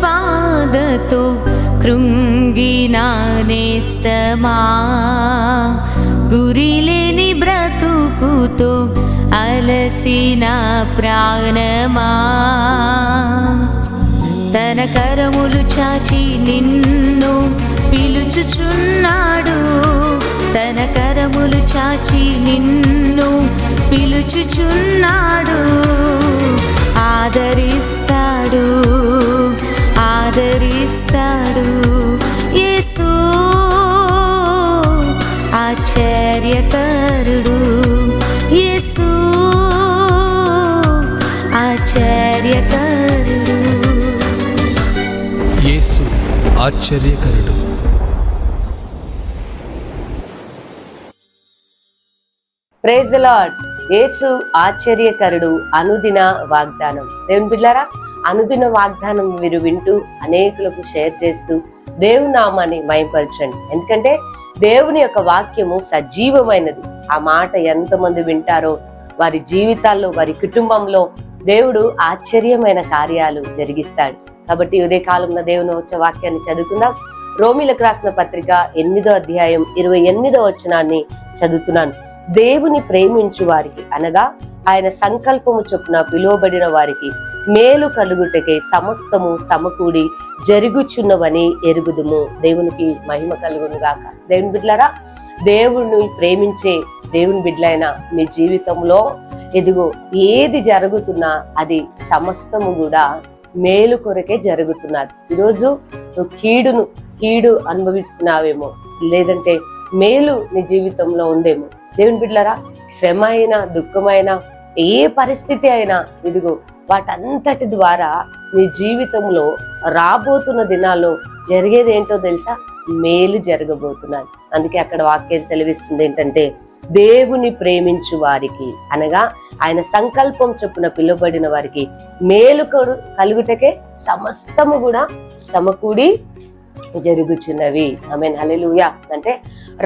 బాధతో కృంగిన నేస్తమా, గురిలేని బ్రతుకుతో అలసిన ప్రాణమా, తన కరములు చాచి నిన్ను పిలుచుచున్నాడు, తన కరములు చాచి నిన్ను పిలుచుచున్నాడు. ఆదరిస్తాడు, ఆదరిస్తాడు యేసు ఆశ్చర్యకరుడు, యేసు ఆశ్చర్యకరుడు, యేసు ఆశ్చర్యకరుడు. Praise the lord. యేసు ఆశ్చర్యకరుడు అనుదిన వాగ్దానం. దేవుని బిడ్డలారా, అనుదిన వాగ్దానం మీరు వింటూ అనేకులకు షేర్ చేస్తూ దేవుని నామాన్ని మహిమపరచండి. ఎందుకంటే దేవుని యొక్క వాక్యము సజీవమైనది. ఆ మాట ఎంతమంది వింటారో వారి జీవితాల్లో, వారి కుటుంబంలో దేవుడు ఆశ్చర్యమైన కార్యాలు జరిగిస్తాడు. కాబట్టి ఉదయ కాలంలో దేవుని వచ్చే వాక్యాన్ని చదువుకుందాం. రోమీలకు రాసిన పత్రిక 8వ అధ్యాయం 28వ వచనాన్ని చదువుతున్నాను. దేవుని ప్రేమించు వారికి అనగా ఆయన సంకల్పము చొప్పున పిలువబడిన వారికి మేలు కలుగుటకే సమస్తము సమకూడి జరుగుచున్నవని ఎరుగుదుము. దేవునికి మహిమ కలుగును గాక. దేవుని బిడ్డలారా, దేవుణ్ణి ప్రేమించే దేవుని బిడ్డలైన మీ జీవితంలో ఎదుగో ఏది జరుగుతున్నా అది సమస్తము కూడా మేలు కొరకే జరుగుతున్నది. ఈరోజు నువ్వు కీడు అనుభవిస్తున్నావేమో, లేదంటే మేలు నీ జీవితంలో ఉందేమో. దేవుని బిడ్డలారా, శ్రమ అయినా దుఃఖమైనా ఏ పరిస్థితి అయినా ఇదిగో వాటంతటి ద్వారా నీ జీవితంలో రాబోతున్న దినాల్లో జరిగేది ఏంటో తెలుసా? మేలు జరగబోతున్నది. అందుకే అక్కడ వాక్యం సెలవిస్తుంది ఏంటంటే, దేవుని ప్రేమించు వారికి అనగా ఆయన సంకల్పం చొప్పున పిలువబడిన వారికి మేలు కలుగుటకే సమస్తము కూడా సమకూడి జరుగుచున్నవి. ఆమేన్, హల్లెలూయా. అంటే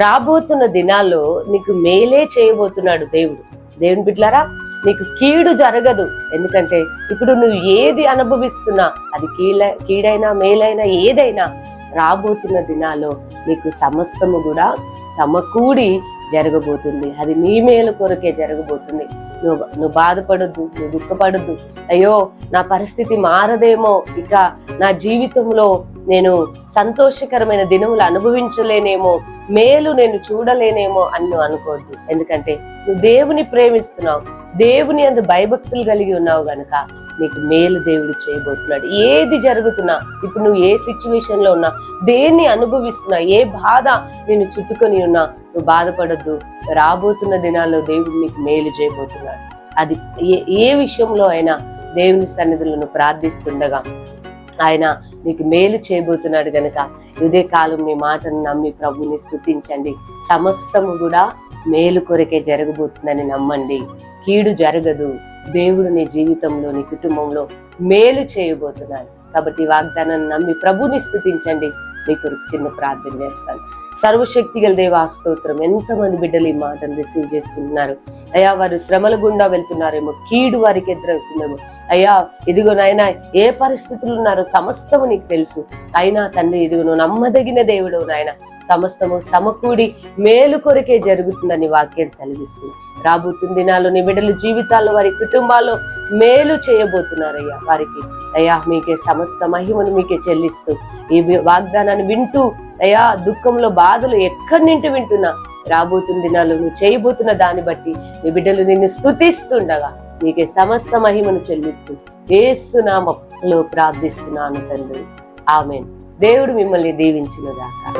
రాబోతున్న దినాల్లో నీకు మేలే చేయబోతున్నాడు దేవుడు. దేవుని బిడ్డలారా, నీకు కీడు జరగదు. ఎందుకంటే ఇప్పుడు నువ్వు ఏది అనుభవిస్తున్నా, అది కీడైనా మేలైనా ఏదైనా రాబోతున్న దినాల్లో నీకు సమస్తము కూడా సమకూడి జరగబోతుంది. అది నీ మేలు కొరకే జరగబోతుంది. నువ్వు బాధపడొద్దు, నువ్వు దుఃఖపడొద్దు. అయ్యో నా పరిస్థితి మారదేమో, ఇక నా జీవితంలో నేను సంతోషకరమైన దినములు అనుభవించలేనేమో, మేలు నేను చూడలేనేమో అని నువ్వు అనుకోవద్దు. ఎందుకంటే నువ్వు దేవుని ప్రేమిస్తున్నావు, దేవుని యందు భయభక్తులు కలిగి ఉన్నావు గనుక నీకు మేలు దేవుడు చేయబోతున్నాడు. ఏది జరుగుతున్నా, ఇప్పుడు నువ్వు ఏ సిచ్యువేషన్ లో ఉన్నా, దేన్ని అనుభవిస్తున్నా, ఏ బాధ నేను చుట్టుకొని ఉన్నా, నువ్వు బాధపడొద్దు. రాబోతున్న దినాల్లో దేవుడు నీకు మేలు చేయబోతున్నాడు. అది ఏ విషయంలో అయినా దేవుని సన్నిధిలో నువ్వు ప్రార్థిస్తుండగా ఆయన నీకు మేలు చేయబోతున్నాడు గనక ఇదే కాలం నీ మాటను నమ్మి ప్రభుని స్తుతించండి. సమస్తము కూడా మేలు కొరకే జరగబోతుందని నమ్మండి. కీడు జరగదు. దేవుడు నీ జీవితంలో, నీ కుటుంబంలో మేలు చేయబోతున్నాడు. కాబట్టి వాగ్దానాన్ని నమ్మి ప్రభుని స్తుతించండి. మీ కొరకు చిన్న ప్రార్థన చేస్తాను. సర్వశక్తి గల దేవా స్తోత్రం. ఎంతమంది బిడ్డలు ఈ మాటను రిసీవ్ చేసుకుంటున్నారు అయ్యా, వారు శ్రమల గుండా వెళ్తున్నారేమో, కీడు వారికి ఎదురవుతుందేమో అయ్యా. ఇదిగో నాయనా, ఏ పరిస్థితులు ఉన్నారో సమస్తము నీకు తెలుసు. అయినా తండ్రి, ఇదిగో నమ్మదగిన దేవుడు నాయన, సమస్తము సమకూడి మేలు కొరకే జరుగుతుందని వాక్యం సెలవిస్తుంది. రాబోతున్న దినాల్లో నీ బిడ్డల జీవితాల్లో, వారి కుటుంబాల్లో మేలు చేయబోతున్నారయ్యా. వారికి అయ్యా మీకే సమస్త మహిమను మీకే చెల్లిస్తూ ఈ వాగ్దానాన్ని వింటూ అయ్యా, దుఃఖంలో బాధలు ఎక్కడి నుండి వింటున్నా, రాబోతున్న దినాల్లో నువ్వు చేయబోతున్న దాన్ని బట్టి నీ బిడ్డలు నిన్ను స్తుతిస్తుండగా నీకే సమస్త మహిమను చెల్లిస్తూ యేసు నామములో ప్రార్థిస్తున్నాను తండ్రి. ఆమేన్. దేవుడు మిమ్మల్ని దీవించును గాక.